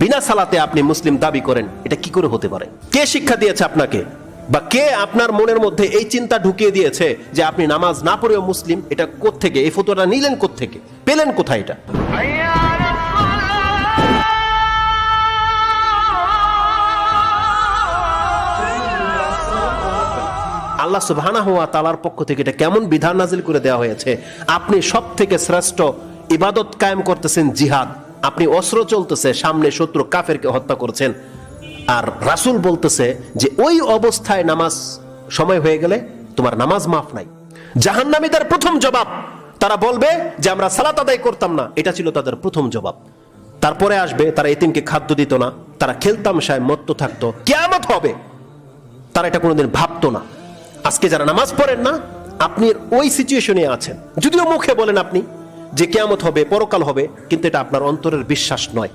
বিনা সালাতে আপনি মুসলিম দাবি করেন, এটা কি করে হতে পারে? কে শিক্ষা দিয়েছে আপনাকে, বা কে আপনার মনের মধ্যে এই চিন্তা ঢুকিয়ে দিয়েছে যে আপনি নামাজ না পড়েও মুসলিম? এটা কোত্থেকে, এই ফতোয়াটা নিলেন কোত্থেকে, পেলেন কোথায় এটা? আল্লাহ সুবহানাহু ওয়া তাআলার পক্ষ থেকে এটা কেমন বিধান নাজিল করে দেওয়া হয়েছে? আপনি সব থেকে শ্রেষ্ঠ ইবাদত কায়েম করতেছেন জিহাদ, আপনি অস্ত্র চলতেছে, সামনে শত্রু কাফেরকে হত্যা করছেন, আর রাসূল বলতেছে যে ওই অবস্থায় নামাজ সময় হয়ে গেলে তোমার নামাজ মাফ নাই। জাহান্নামীদের প্রথম জবাব, তারা বলবে যে আমরা সালাত আদায় করতাম না, এটা ছিল তাদের প্রথম জবাব। তারপরে আসবে তারা এতিমকে খাদ্য দিত না, তারা খেলতামশায় মত্ত থাকতো, কিয়ামত হবে, তারা এটা কোনোদিন ভাবতো না। আজকে যারা নামাজ পড়েন না, আপনি ওই সিচুয়েশনে আছেন, যদিও মুখে বলেন আপনি যে কিয়ামত হবে, পরকাল হবে, কিন্তু এটা আপনার অন্তরের বিশ্বাস নয়।